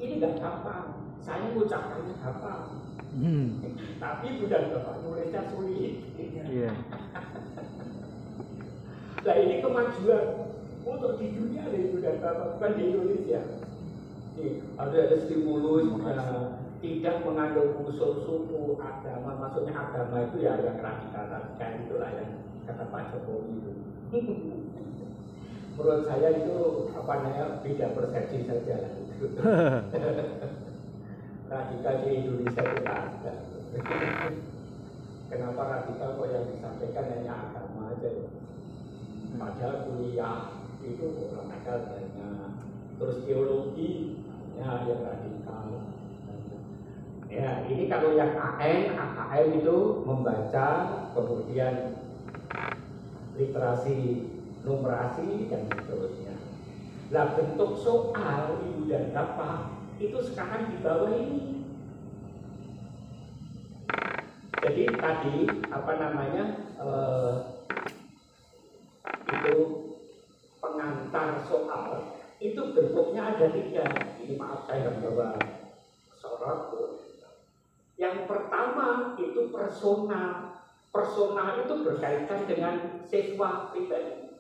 ini nggak gampang. Saya mengucapkannya gampang. Tapi udah bapak nulisnya sulit. Iya. Nah ini kemajuan untuk di dunia itu dan bapak bukan di Indonesia. Ada stimulus tidak mengandung unsur suku agama, maksudnya agama itu ya yang radikal itulah yang kata Pak Jokowi itu. Menurut saya itu apa namanya beda persepsi saja. Radikal di Indonesia itu ada. Kenapa radikal kok yang disampaikan hanya agama aja? Padahal kuliah itu radikal banyak. Terus teologi ya yang radikal. Ya ini kalau yang AKM itu membaca, kemudian literasi numerasi dan seterusnya. Nah bentuk soal ibu dan bapak itu sekarang di bawah ini. Jadi tadi apa namanya itu pengantar soal itu bentuknya ada 3. Ini maaf saya bawa sorot. Yang pertama itu persona. Persona itu berkaitan dengan siswa pribadi.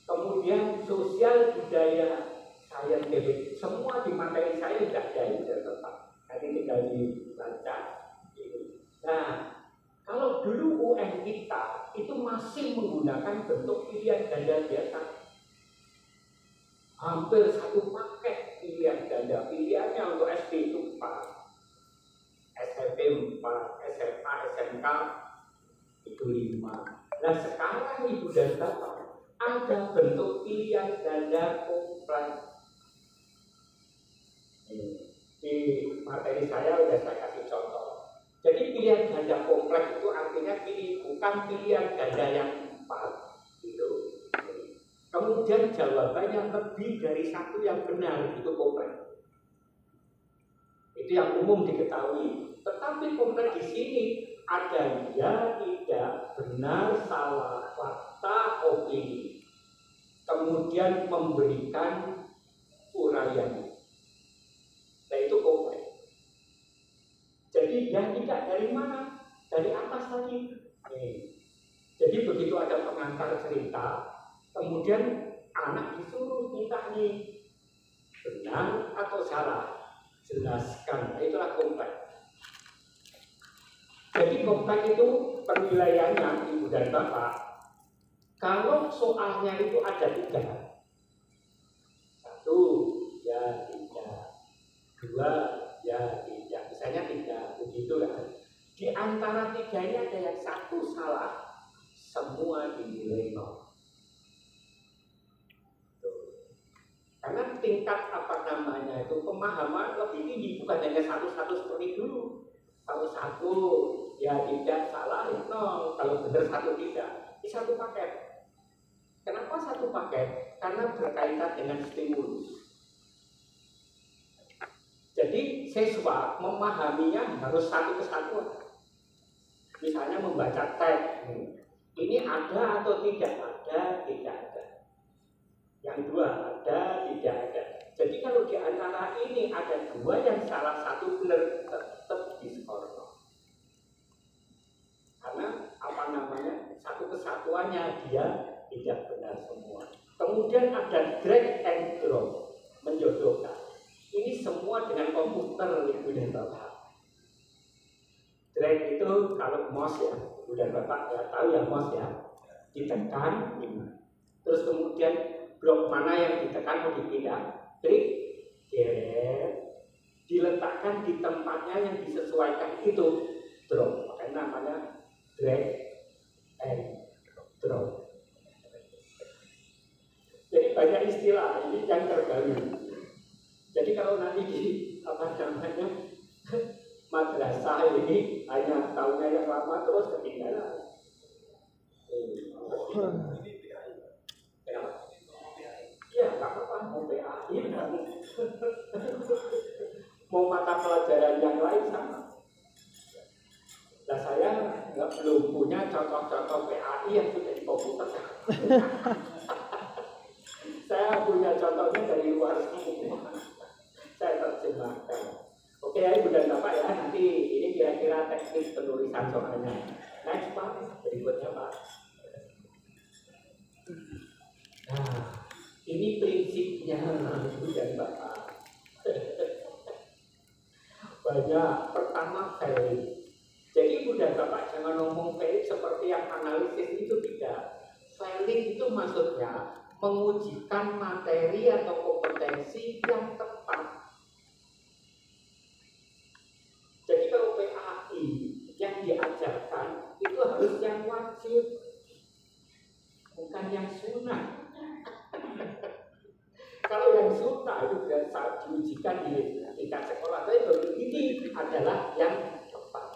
Kemudian sosial, budaya, saintifik, semua di materi saya sudah ada sudah tetap. Nanti tinggal dibaca. Nah, kalau dulu UN kita itu masih menggunakan bentuk pilihan ganda biasa. Hampir satu paket pilihan ganda. Pilihannya untuk SD itu 4, SMP 4, SMA, SMK itu 5. Nah sekarang ibu dan bapak ada bentuk pilihan ganda kompleks. Di materi saya sudah saya kasih contoh. Jadi pilihan ganda kompleks itu artinya bukan pilihan ganda yang 4 gitu. Kemudian jawabannya lebih dari satu yang benar, itu kompleks. Itu yang umum diketahui. Tetapi kompleks di sini ada ya, tidak, benar, salah, fakta, opini. Kemudian memberikan uraian. Nah itu kompleks. Jadi ya tidak dari mana? Dari atas tadi. Jadi begitu ada pengantar cerita, kemudian anak disuruh minta nih benar atau salah, jelaskan. Itulah kompleks. Jadi kompleks itu penilaiannya ibu dan bapak. Kalau soalnya itu ada 3, 1 ya tidak, 2 ya tidak, misalnya 3 begitu kan. Di antara 3 ini ada yang 1 salah, semua dinilai 0. Karena tingkat apa namanya itu pemahaman lebih tinggi, bukan hanya satu-satu seperti dulu. Kalau 1 ya tidak, salah ya 0, kalau benar 1 tidak, ini 1 paket. Kenapa 1 paket? Karena berkaitan dengan stimulus. Jadi siswa memahaminya harus satu kesatuan. Misalnya membaca teks, ini ada atau tidak ada, tidak ada. Yang 2 ada, tidak ada. Jadi kalau di antara ini ada 2 yang salah, 1 benar, tetap diskor. Karena apa namanya, satu kesatuannya dia tidak benar semua. Kemudian ada drag and drop, menjodohkan. Ini semua dengan komputer ibu dan bapak. Drag itu kalau mouse ya, ibu dan bapak ya tahu ya mouse ya, ditekan, terus kemudian blok mana yang ditekan mau dipindah, klik, geret, diletakkan di tempatnya yang disesuaikan, itu drop. Makanya namanya drag and drop. Jadi banyak istilah ini yang terbaru. Jadi kalau nanti di apa namanya madrasah ini hanya tahunya yang lama terus ketinggalan. Ya nggak apa-apa mau PAI mau mata pelajaran yang lain sama. Nah saya belum punya contoh-contoh PAI yang sudah di komputer. Saya punya contohnya dari luar keluar semua. Saya terjemahkan. Oke ya Ibu dan Bapak ya, nanti ini kira-kira teknik penulisan soalnya. Next Pak, berikutnya Pak. Nah, ini prinsipnya Ibu dan Bapak. Banyak. Pertama valid. Jadi Ibu dan Bapak jangan ngomong valid seperti yang analisis itu tidak. Valid itu maksudnya mengujikan materi atau kompetensi yang tepat. Jadi kalau PAI yang diajarkan itu harus yang wajib, bukan yang sunnah. Kalau yang sunnah itu biasa diujikan di tingkat sekolah, tapi ini adalah yang tepat.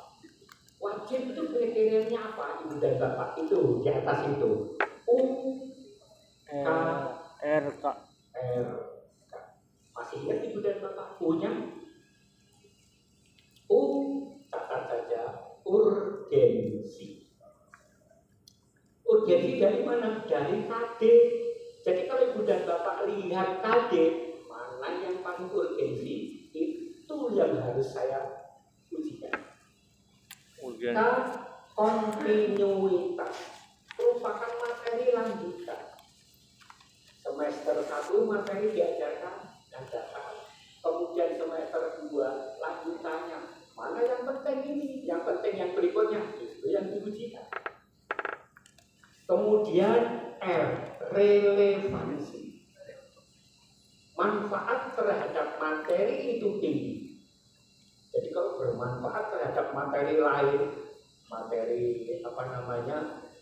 Wajib itu kriterianya apa Ibu dan Bapak? Itu di atas itu. U, K, R, K. Masih ingat Ibu dan Bapak? U-nya? U, catat saja, urgensi. Urgensi dari mana? Dari KD. Jadi kalau Ibu dan Bapak lihat KD, mana yang paling urgensi, itu yang harus saya ujikan. K, kontinuitas, merupakan materi lanjutan. Semester 1 materi diajarkan dan datang. Kemudian semester 2 lanjutannya. Mana yang penting ini? Yang penting yang berikutnya itu yang diujikan. Kemudian R, relevansi. Manfaat terhadap materi itu tinggi. Jadi kalau bermanfaat terhadap materi lain, materi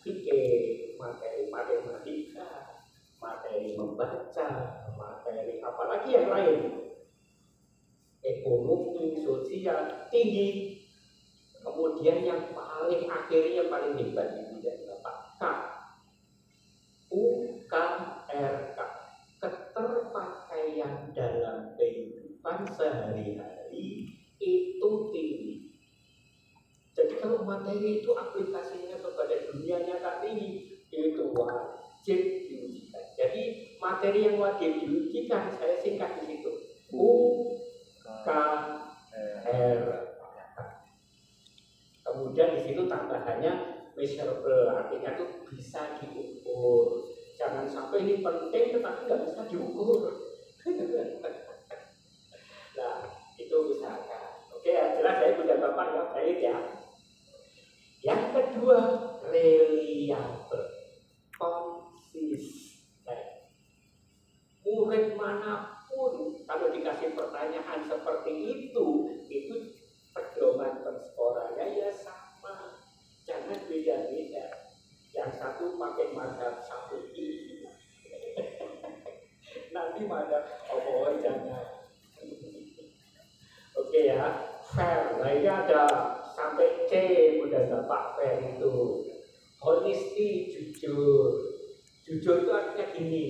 fikih, materi matematika, materi membaca, materi apalagi yang lain, ekonomi, sosial, tinggi. Kemudian yang paling akhirnya yang paling hebat Ibu dan Bapak, K, UKRK, keterpakaian dalam kehidupan sehari-hari itu tinggi. Jadi kalau materi itu aplikasinya kepada dunia nyata tinggi, itu wajib diujikan. Jadi materi yang wajib diujikan saya singkat di situ. UKRK. Kemudian di situ tambahannya measurable, artinya itu bisa diukur. Jangan sampai ini penting tetapi nggak bisa diukur. Nah, itu usahakan. Oke ya, jelas saya punya Bapak ya, baik ya. Yang kedua, reliable, konsisten. Murid manapun kalau dikasih pertanyaan seperti itu pedoman penskorannya ya sama. Jangan beda-beda. Yang satu pakai mazhab Syafi'i, nanti mazhab jangan. Oke ya, fair. Nah ini ada sampai C udah Bapak fair itu. Honesty, jujur. Jujur itu artinya gini,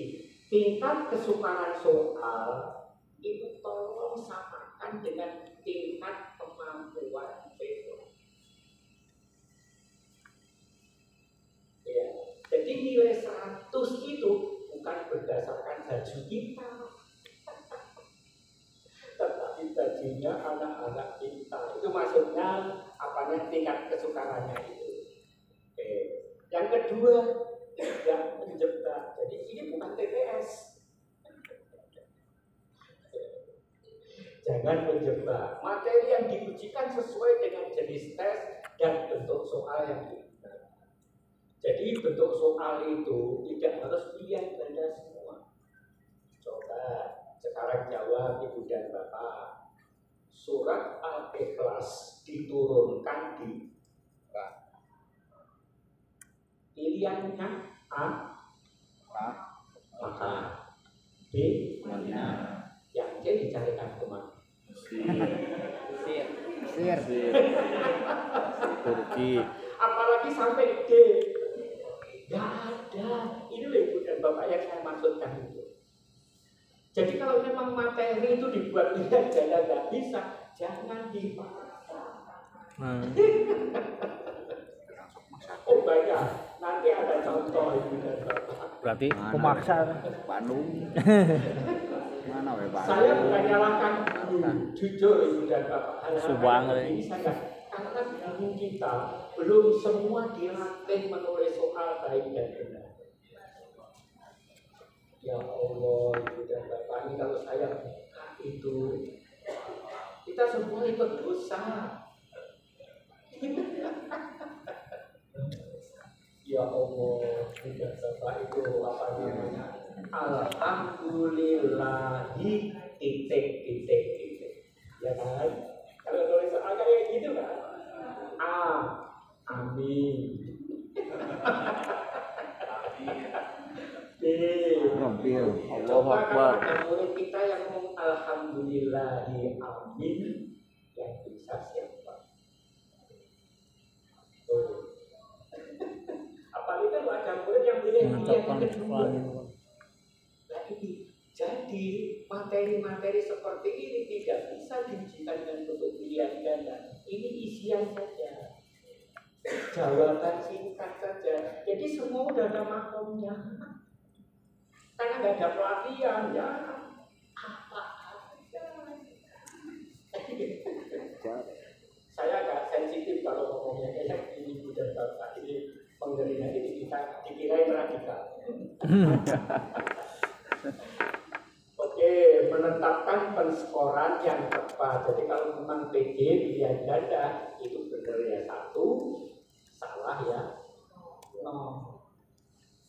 tingkat kesukaan soal itu tolong samakan dengan tingkat kemampuan siswa. Ya, jadi nilai 100 itu bukan berdasarkan baju kita, tetapi bajunya anak-anak kita. Itu maksudnya apanya tingkat kesukarannya itu. Oke. Yang kedua, tidak menjebak. Jadi ini bukan TPS. Jangan menjebak. Materi yang diujikan sesuai dengan jenis tes dan bentuk soal yang digunakan. Jadi bentuk soal itu tidak harus pilihan ganda semua. Coba sekarang jawab Ibu dan Bapak. Surat Al-Ikhlas diturunkan di pilihannya A, B, yang C dicarikan kemana? Mesir, Turki. Apalagi sampai D. Gak ada. Ini loh Ibu dan Bapak yang saya maksudkan itu. Jadi kalau memang materi itu dibuat pilihan ganda gak bisa, jangan dipaksa. Oh banyak. Nanti ada contoh Ibu dan Bapak. Berarti pemaksa Bandung. Mana we Pak? Saya bukan nyalakan jujur Ibu dan Bapak. Hal-hal ini saya karena ilmu kita belum semua dilatih menulis soal baik dan benar. Ya Allah, Ibu dan Bapak, ini kalau saya buka itu, kita semua ikut dosa. Ya Allah, Ibu dan Bapak, itu apa namanya? Alhamdulillahi titik. Ya kan? Kalau tulis soal kayak gitu kan? Amin. Rompil. Allahu Akbar. Ada murid kita yang ngomong alhamdulillahi amin, yang bisa siapa? Apalagi kan ada murid yang pilih yang kedua. Nah ini jadi materi-materi seperti ini tidak bisa diujikan dengan bentuk pilihan ganda. Ini isian saja, jawaban singkat saja. Jadi semua udah ada makomnya. Karena nggak ada pelatihan, ya apa aja. Saya agak sensitif kalau ngomongnya kayak ini dan Bapak ini menggelinya ini dikirain radikal. Oke, menetapkan penskoran yang tepat. Jadi kalau memang PG pilihan ganda itu benar ya 1, salah ya 0.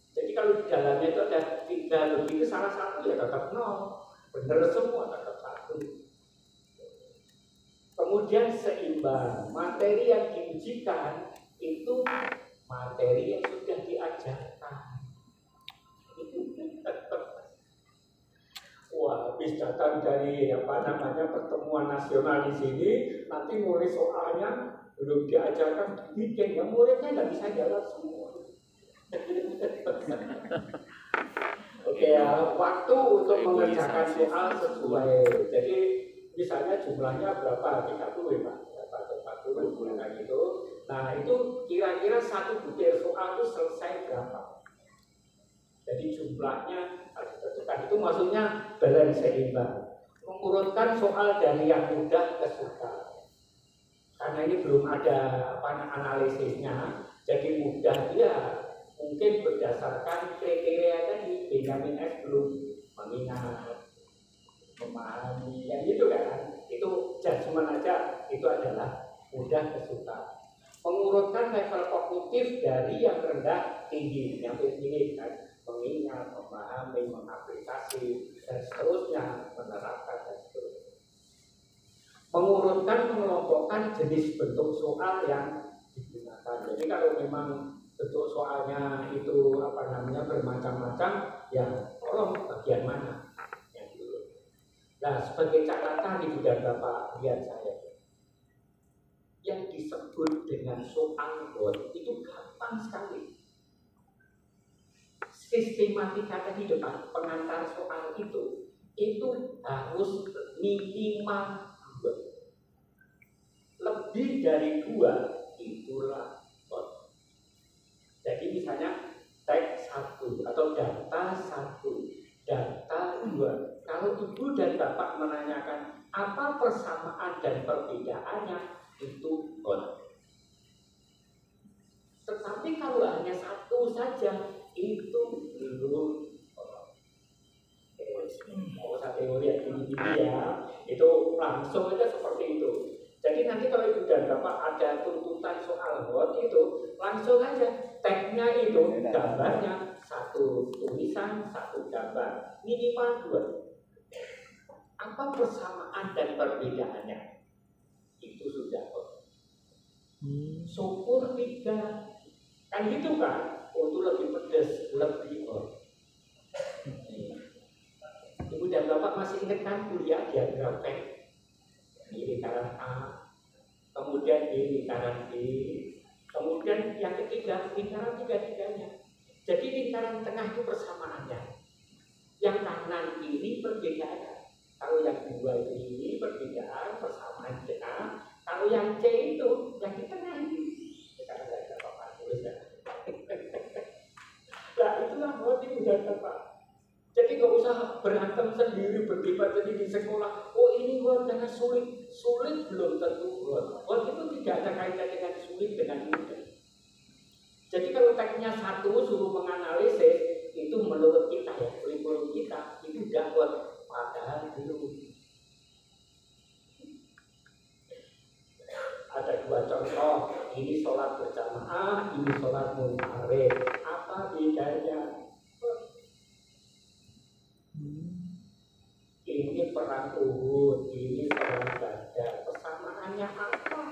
Jadi kalau di dalamnya itu ada 3 lebih, itu salah 1 ya tetap 0. Benar semua tetap 1. Kemudian seimbang. Materi yang diujikan itu materi yang sudah diajarkan. Wah, habis datang dari pertemuan nasional di sini, nanti nulis soalnya belum diajarkan bikin, ya muridnya nggak bisa jawab semua. Oke ya, waktu untuk mengerjakan soal sesuai. Jadi misalnya jumlahnya berapa? 30 ya Pak? Berapa? 40 kan gitu. Nah itu kira-kira 1 butir soal itu selesai berapa? Jadi jumlahnya harus ditentukan. Itu maksudnya balance seimbang. Mengurutkan soal dari yang mudah ke sukar. Karena ini belum ada analisisnya, jadi mudah ya. Mungkin berdasarkan kriteria tadi, Benjamin S belum mengingat, memahami, yang gitu kan. Itu judgement aja, itu adalah mudah ke sukar. Mengurutkan level kognitif dari yang rendah tinggi, yang tinggi kan, mengingat, memahami, mengaplikasi, dan seterusnya, menerapkan dan seterusnya. Mengurutkan, mengelompokkan jenis bentuk soal yang digunakan. Jadi kalau memang bentuk soalnya itu bermacam-macam, ya tolong bagian mana yang dulu. Nah sebagai catatan Ibu dan Bapak, lihat saya, yang disebut dengan soal bot itu gampang sekali. Sistematika tadi depan pengantar soal itu harus minimal 2. Lebih dari 2 itulah bot. Jadi misalnya teks 1 atau data 1, data 2. Kalau Ibu dan Bapak menanyakan apa persamaan dan perbedaannya, itu bot. Tetapi kalau hanya 1 saja, itu belum bot. Mau usah teori ya, ini ya, itu langsung aja seperti itu. Jadi nanti kalau Ibu dan Bapak ada tuntutan soal bot itu, langsung aja tagnya itu gambarnya 1 tulisan, 1 gambar, minimal 2. Apa persamaan dan perbedaannya? Itu sudah bot. Syukur 3, kan gitu kan? Untuk lebih pedas, lebih bot. Ibu dan Bapak masih ingat kan kuliah diagram Venn? Ini lingkaran A, kemudian di lingkaran B, kemudian yang ketiga lingkaran tiga-tiganya. Jadi lingkaran tengah itu persamaannya. Yang kanan ini perbedaannya. Kalau yang 2 itu ini perbedaan, persamaan tengah. Kalau yang C itu yang di tengah ini. Sekarang tidak ada apa-apa tulis ya. Nah itulah buat Ibu dan Bapak. Jadi nggak usah berantem sendiri, berdebat sendiri di sekolah. Oh ini karena sulit, sulit belum tentu buat. Itu tidak ada kaitan dengan sulit dengan mudah. Jadi kalau tekniknya satu suruh menganalisis itu menurut kita ya, kurikulum kita itu dapat, padahal belum. Ada dua contoh, ini sholat berjamaah, ini sholat munfarid. Apa bedanya? Ini perang Uhud, ini perang Badar. Persamaannya apa?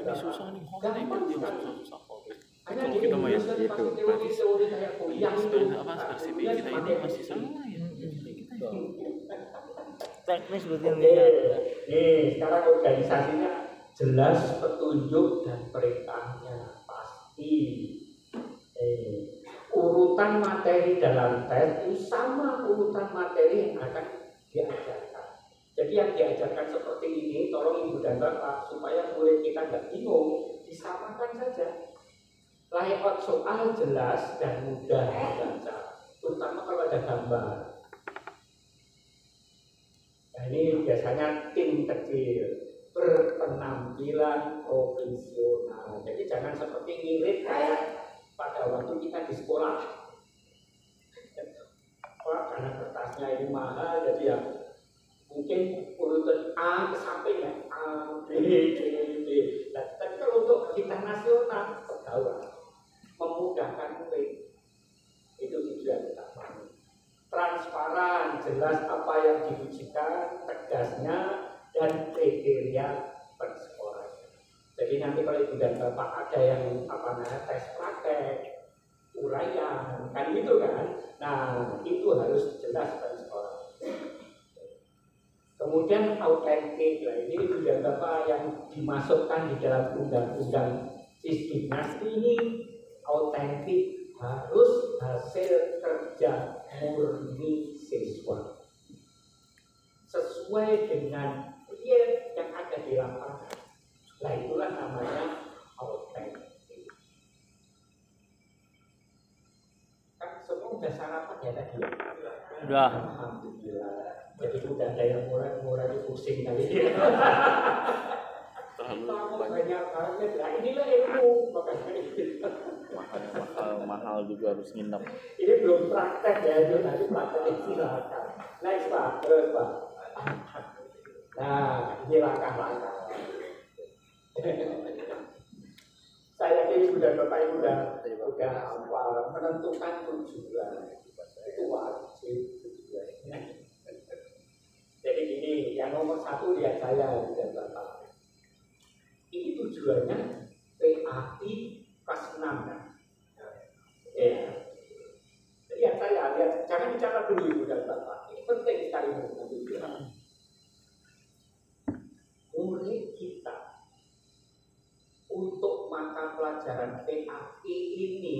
Ini susah nih, gampang susah. Hanya Kalau kita mau ya itu, teori kayak kuliah itu persepsi kita ini masih sama ya. teknis berarti yang Oke, nih sekarang organisasinya jelas, petunjuk dan perintahnya pasti. Urutan materi dalam tes itu sama urutan materi yang akan diajarkan. Jadi yang diajarkan seperti ini, tolong Ibu dan Bapak supaya murid kita nggak bingung, disamakan saja. Layout soal jelas dan mudah dibaca, terutama kalau ada gambar. Nah ini biasanya tim kecil berpenampilan profesional. Jadi jangan seperti ngirit kayak pada waktu kita di sekolah. Karena kertasnya ini mahal, jadi ya mungkin urutan A ke samping ya, A, B, C, D. Nah, tapi kalau untuk kita nasional, pergaulan memudahkan murid itu tujuan utama. Transparan, jelas apa yang diujikan, tegasnya dan kriteria persekolah. Jadi nanti kalau Ibu dan Bapak ada yang tes praktek, uraian, kan gitu kan? Nah itu harus jelas persekolah. Kemudian autentik, lah ini Ibu dan Bapak yang dimasukkan di dalam undang-undang Sisdiknas ini autentik, harus hasil kerja murni siswa sesuai dengan real yang ada di lapangan. Nah itulah namanya autentik. Kan semua udah sarapan ya tadi ya? Udah. Alhamdulillah. Jadi udah ada yang mulai pusing kali ya. Terlalu banyak banget. Nah inilah ilmu makanya mahal juga harus nginep. ini belum praktek ya, itu nanti praktek silakan. Next Pak, terus Pak. Nah ini langkah-langkah. Saya ini sudah Bapak Ibu udah awal menentukan tujuan itu wajib tujuannya. Jadi gini, yang nomor satu lihat saya dan Bapak. Ini tujuannya PAI kelas 6 kan? Ya. Lihat saya, lihat, jangan bicara dulu Ibu dan Bapak. Ini penting sekali menentukan. Murid kita untuk mata pelajaran PAI ini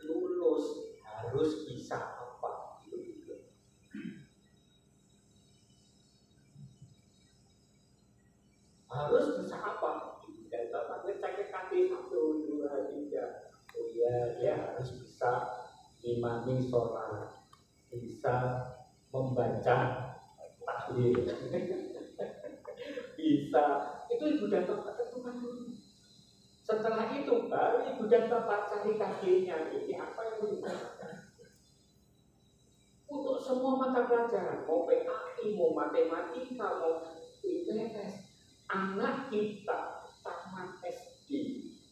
lulus harus bisa apa? Harus bisa apa? Dan Bapak ngecek kaki 1, 2, 3. Oh iya, dia harus bisa imami sholat, bisa membaca tahlil, bisa. Itu Ibu dan Bapak tentukan dulu. Setelah itu baru Ibu dan Bapak cari kakinya. Ini apa yang mau dikatakan? Untuk semua mata pelajaran, mau PAI, mau matematika, mau IPS, anak kita tamat SD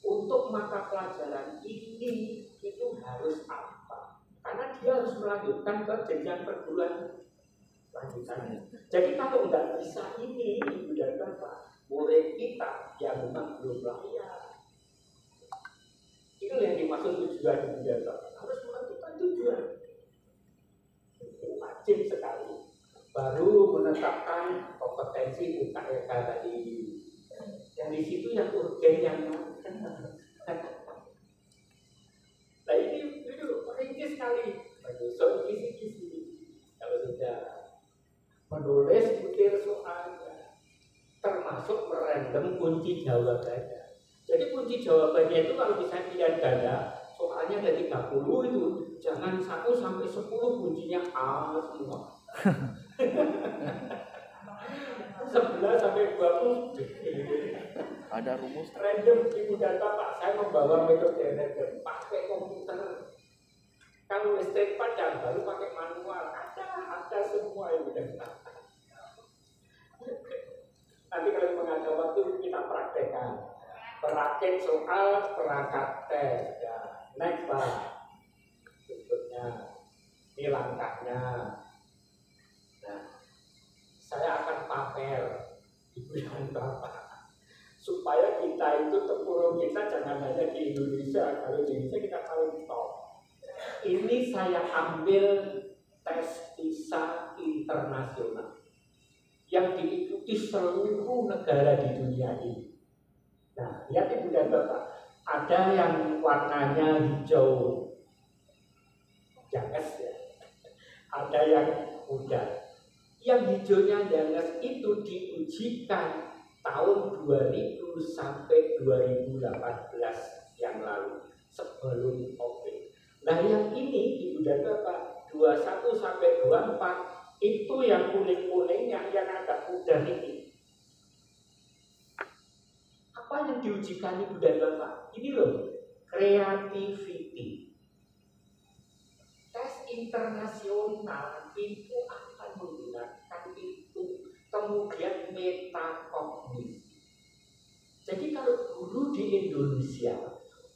untuk mata pelajaran ini itu harus apa? Karena dia harus melanjutkan ke jenjang perguruan lanjutan. Jadi kalau nggak bisa ini, Ibu dan Bapak, murid kita yang memang belum layak. Itu yang dimaksud tujuan Ibu dan Bapak. Harus menentukan tujuan. Itu wajib sekali. Baru menetapkan kompetensi UKRK tadi. Dari situ yang urgen yang nah ini rinci sekali. So kisi-kisi. Kalau sudah menulis butir soalnya, termasuk merandom kunci jawabannya. Jadi kunci jawabannya itu kalau misalnya pilihan ganda, soal katanya ada 30 itu, jangan 1 sampai 10 kuncinya A semua. 11 sampai 20 Ada rumus. random. Ibu dan bapak, saya membawa metode random, pakai komputer. Kalau listrik padam baru pakai manual, ada semua ibu dan bapak. Nanti kalau menghadap waktu kita praktekkan, praktek soal, perangkat tes. Ya, next Pak. Berikutnya, ini langkahnya. Nah, saya akan pamer ibu dan bapak supaya kita itu tempurung kita jangan hanya di Indonesia. Kalau di Indonesia kita paling top. Ini saya ambil tes PISA internasional yang diikuti seluruh negara di dunia ini. Nah, lihat ibu dan bapak, ada yang warnanya hijau janges ya, ada yang muda. Yang hijaunya janges itu diujikan tahun 2000 sampai 2018 yang lalu sebelum COVID. Nah, yang ini ibu dan bapak 21 sampai 24 itu yang kuning-kuning yang agak pudar ini. Apa yang diujikan ibu dan bapak? Ini loh, creativity. Tes internasional itu akan menggunakan itu, kemudian metakognitif. Jadi kalau guru di Indonesia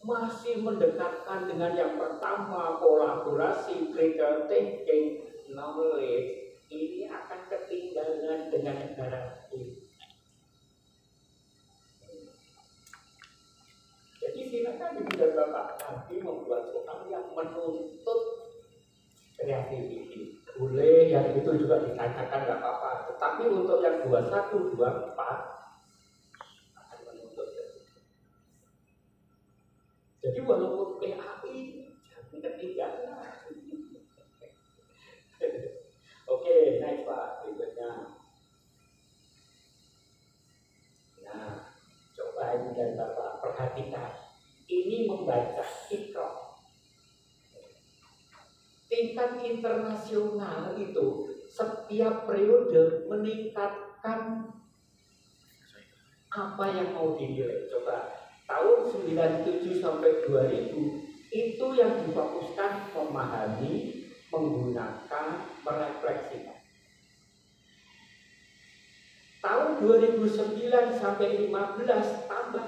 masih mendekatkan dengan yang pertama kolaborasi, critical thinking, knowledge, ini akan ketinggalan dengan negara ini. Jadi silakan ibu dan bapak nanti membuat soal yang menuntut kreativiti. Boleh yang itu juga ditanyakan nggak apa-apa. Tetapi untuk yang 21, 24 akan menuntut. Jadi walaupun PAI jangan ketinggalan. Oke, next Pak, berikutnya. Nah, coba ibu dan bapak perhatikan. Ini membaca Iqra. Tingkat internasional itu setiap periode meningkatkan apa yang mau dinilai. Coba tahun 97 sampai 2000 itu yang difokuskan memahami, menggunakan, merefleksikan. Tahun 2009 sampai 15 tambah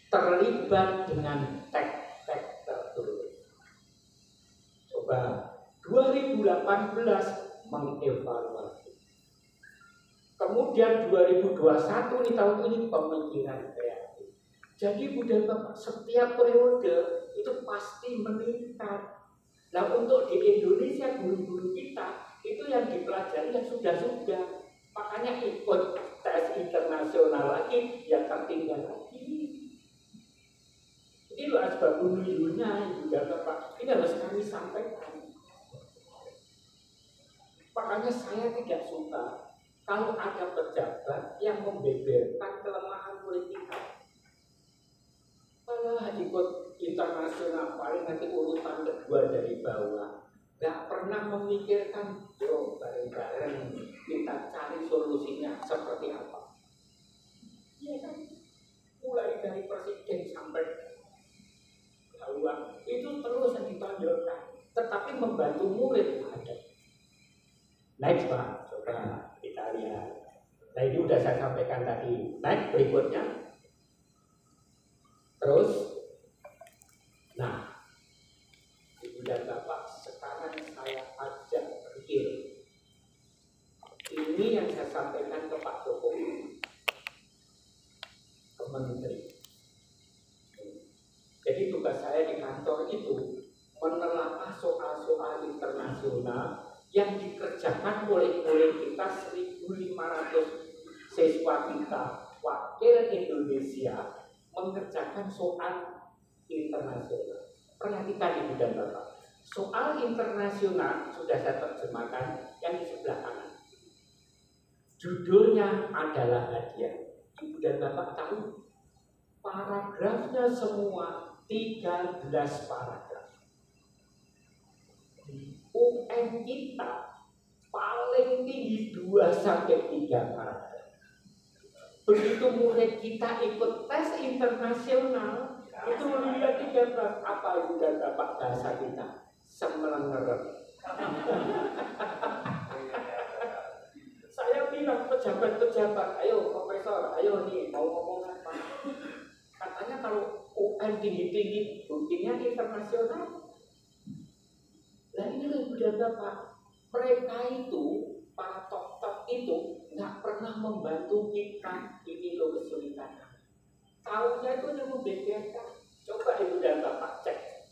terlibat dengan teks tertulis. Coba 2018 mengevaluasi. Kemudian 2021 di tahun ini pemikiran kreatif. Jadi budaya Bapak setiap periode itu pasti meningkat. Nah untuk di Indonesia guru-guru kita itu yang dipelajari yang sudah-sudah. Makanya ikut tes internasional lagi yang tertinggal lagi. Ini loh asbab bunyinya ibu dan bapak. Ini harus kami sampaikan. Makanya saya tidak suka kalau ada pejabat yang membeberkan kelemahan politik. Kalau ikut internasional paling nanti urutan kedua dari bawah. Gak pernah memikirkan, yo bareng-bareng kita cari solusinya seperti apa. Iya kan? Mulai dari presiden sampai bawah itu terus yang ditonjolkan, tetapi membantu murid ada. Next Pak, coba kita lihat. Nah ini udah saya sampaikan tadi. Next berikutnya. Terus, nah, ibu dan bapak sekarang saya ajak berpikir. Ini yang saya sampaikan ke Pak Jokowi, ke Menteri. Jadi tugas saya di kantor itu menelaah soal-soal internasional yang dikerjakan oleh kita 1.500 siswa kita wakil Indonesia mengerjakan soal internasional. Perhatikan ibu dan bapak, soal internasional sudah saya terjemahkan yang di sebelah kanan. Judulnya adalah hadiah. Ibu dan bapak tahu paragrafnya semua 13 paragraf. UN kita paling tinggi 2 sampai 3 karakter. Begitu murid kita ikut tes internasional, itu lihat 13 apa itu dan Bapak bahasa kita semelengerem. Saya bilang pejabat-pejabat, ayo profesor, ayo nih mau ngomong apa? Katanya kalau UN tinggi-tinggi, buktinya internasional. Nah ini loh udah Bapak, mereka itu, para top-top itu nggak pernah membantu kita ini loh kesulitan. Tahunya itu hanya membeberkan. Coba ibu dan bapak cek.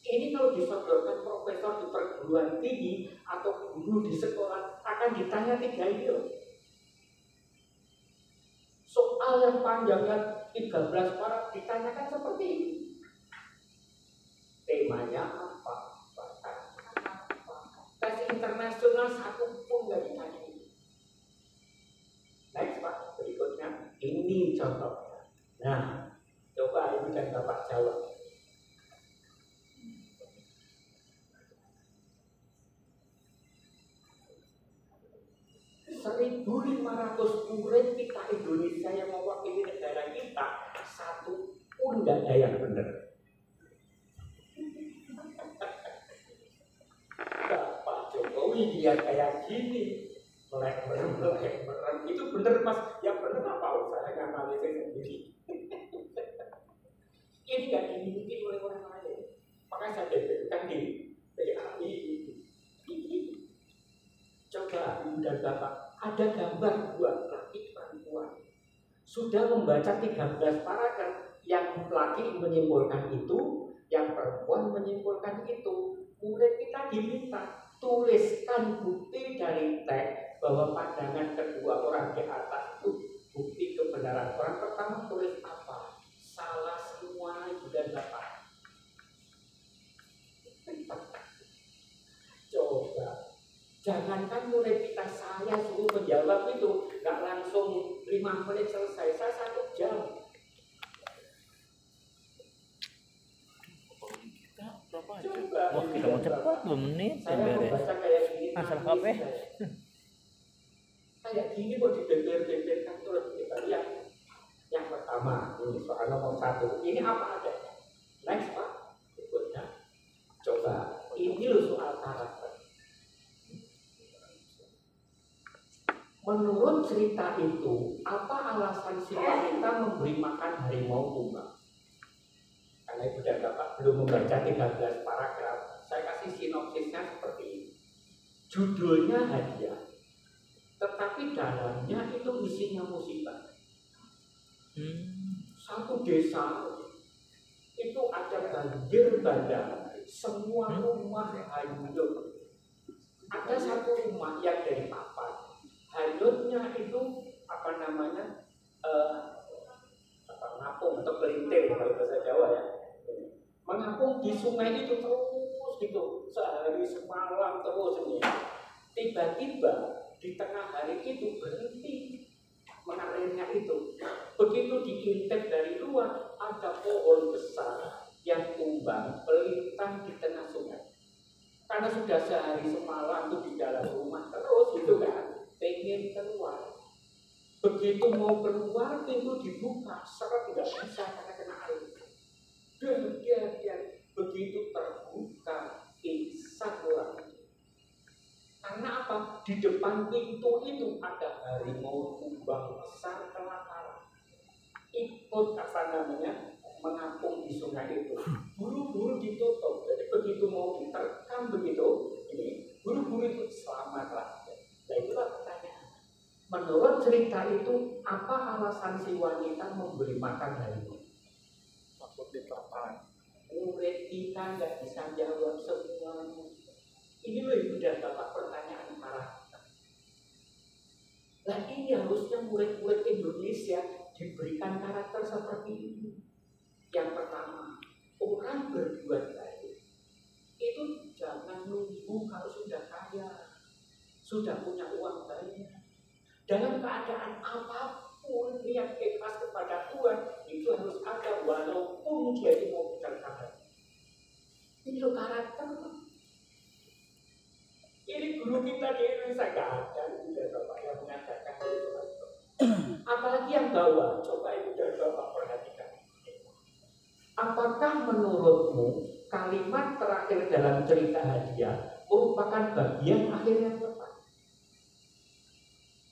Ini kalau disodorkan profesor di perguruan tinggi atau guru di sekolah akan ditanya 3 ini loh. Soal yang panjangnya 13 paragraf ditanyakan seperti ini. Temanya apa? Tes internasional 1 pun nggak ditanya. Next Pak, berikutnya ini contohnya. Nah, coba ibu dan bapak jawab. 1.500 murid kita Indonesia yang mewakili negara kita, 1 pun nggak ada yang benar. Pak Jokowi dia kayak gini, melek merem itu bener Mas, yang bener apa saya nganalisis sendiri. Ini nggak dimiliki oleh orang lain, makanya saya beberkan di PAI ini. Coba ibu dan bapak, ada gambar 2 laki perempuan sudah membaca 13 paragraf, yang laki menyimpulkan itu, yang perempuan menyimpulkan itu. Murid kita diminta tuliskan bukti dari teks bahwa pandangan kedua orang di atas itu bukti kebenaran. Orang pertama tulis apa? Salah semua ibu dan bapak. Coba, jangankan murid kita saya suruh menjawab itu, nggak langsung 5 menit selesai, saya 1 jam. Coba, Wah, kita mau cepat 2 menit saya beres. membaca kayak gini. Asal HP. Kayak gini kok dibeber-beberkan terus. Kita lihat. Yang pertama, ini soal nomor 1. Ini apa adanya? Next Pak, berikutnya. Coba, ini loh soal karakter. Menurut cerita itu, apa alasan si wanita memberi makan harimau tumbang? Karena ibu dan bapak belum membaca 13 paragraf, saya kasih sinopsisnya seperti ini. Judulnya hadiah, tetapi dalamnya itu isinya musibah. Satu desa itu ada banjir bandang, semua rumah hanyut. Ada satu rumah yang dari papan, hanyutnya itu apa namanya mengapung atau pelintir kalau bahasa Jawa ya, mengapung di sungai itu terus gitu sehari semalam terus ini. Tiba-tiba di tengah hari itu berhenti mengalirnya itu. Begitu diintip dari luar, ada pohon besar yang tumbang melintang di tengah sungai. Karena sudah sehari semalam itu di dalam rumah terus gitu kan, pengen keluar. Begitu mau keluar, pintu dibuka, seret tidak bisa karena kena air. Dia begitu terbuka, pingsan orang. Karena apa? Di depan pintu itu ada harimau tumbang besar kelaparan. Ikut apa namanya mengapung di sungai itu. Buru-buru ditutup. Jadi begitu mau diterkam begitu, ini buru-buru itu selamatlah. Nah itulah pertanyaan. Menurut cerita itu, apa alasan si wanita memberi makan harimau? Takut diterkam. Murid kita nggak bisa jawab semuanya. Ini loh ibu dan bapak pertanyaan karakter. Nah ini harusnya murid-murid Indonesia diberikan karakter seperti ini. Yang pertama, orang berbuat baik itu jangan nunggu kalau sudah kaya, sudah punya uang banyak. Dalam keadaan apapun niat ikhlas kepada Tuhan itu harus ada walaupun dia itu mau berkata. Ini loh karakter. guru kita di Indonesia nggak ada Ibu dan Bapak yang mengajarkan soal itu. Apalagi yang bawah, coba Ibu dan Bapak perhatikan. Apakah menurutmu kalimat terakhir dalam cerita hadiah merupakan bagian akhir yang tepat?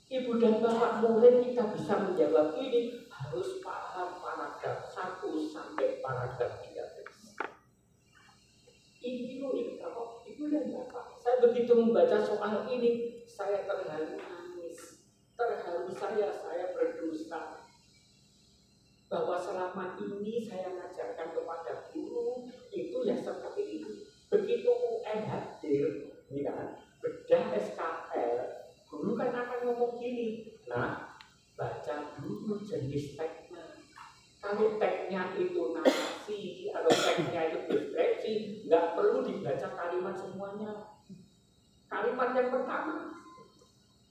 Ibu dan Bapak murid kita bisa menjawab ini harus paham paragraf 1 sampai paragraf 13. Ibu dan Bapak, saya begitu membaca soal ini, saya terharu nangis. Terharu saya berdosa. Bahwa selama ini saya mengajarkan kepada guru, itu ya seperti ini. Begitu UN hadir, ya, bedah SKL, guru kan akan ngomong gini, nah, baca dulu jenis tagnya. Kalau tagnya itu narasi atau tagnya itu deskripsi, nggak perlu dibaca kalimat semuanya. Kalimat yang pertama,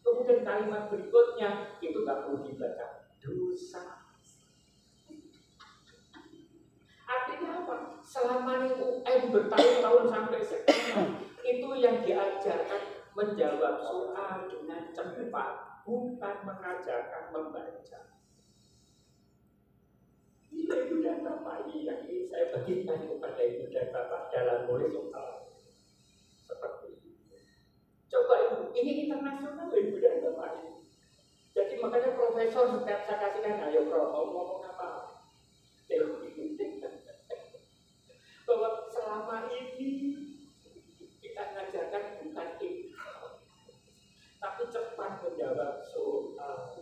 kemudian kalimat berikutnya itu nggak perlu dibaca. Dosa. Artinya apa? Selama UN bertahun-tahun sampai sekarang, itu yang diajarkan menjawab soal dengan cepat, bukan mengajarkan membaca. Ibu dan Bapak ini yang ingin saya bagikan kepada Ibu dan Bapak dalam mulai soal seperti ini. Coba Ibu, ini internasional Ibu dan Bapak ini. Jadi makanya profesor setiap saya kasihkan, ayo Prof, ngomong apa? Teori. Bahwa selama ini kita mengajarkan bukan itu, tapi cepat menjawab soal.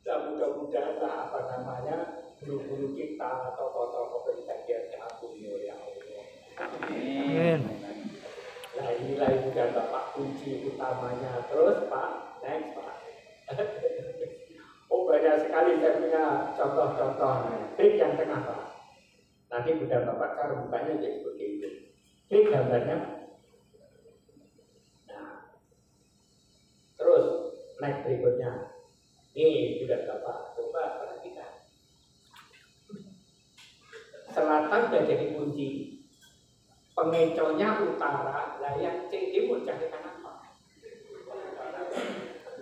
Dan mudah-mudahan apa namanya guru-guru kita, tokoh-tokoh pendidikan dia diampuni oleh Allah. Amin. Nah inilah Ibu dan Bapak kunci utamanya. Terus Pak, next Pak. Oh banyak sekali saya punya contoh-contoh. Klik yang tengah Pak. Nanti Ibu dan Bapak cara bukanya jadi seperti itu. Klik gambarnya. Nah, terus next berikutnya. Nih, sudah Bapak, coba perhatikan. Selatan sudah jadi kunci. Pengecohnya utara, lah yang timur carikan apa?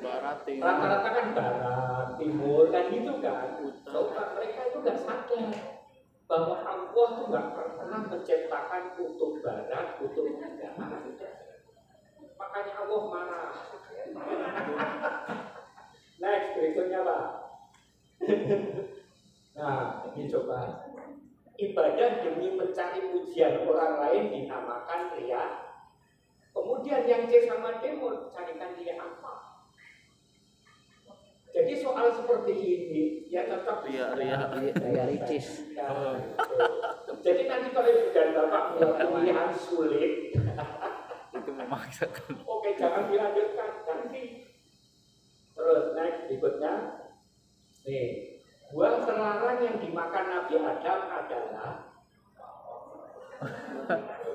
Barat, timur. Rata-rata kan barat, timur, kan gitu kan. Coba mereka itu nggak sadar bahwa Allah itu nggak pernah menciptakan kutub barat, kutub tengah. Makanya Allah marah. Next, berikutnya Pak. Nah, ini coba. Ibadah demi mencari pujian orang lain dinamakan riya. Kemudian yang C sama D mau carikan riya apa? Jadi soal seperti ini, ya tetap Riya ricis. Nah, jadi nanti kalau Ibu dan Bapak punya pilihan sulit, Itu memaksakan. oke jangan dilanjutkan, ganti. Terus next berikutnya, nih buah terlarang yang dimakan Nabi Adam adalah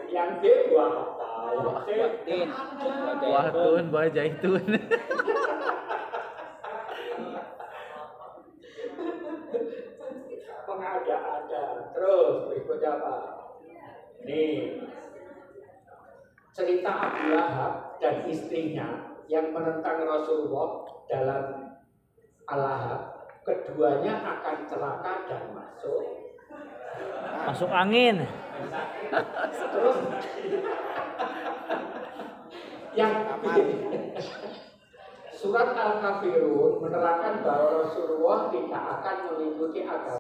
yang D buah apa? Buah tun, buah zaitun. Mengada-ada. Terus berikutnya apa? Nih cerita Abu Lahab dan istrinya yang menentang Rasulullah dalam Al-Lahab, keduanya akan celaka dan Masuk angin. terus yang surat Al-Kafirun menerangkan bahwa Rasulullah tidak akan mengikuti agama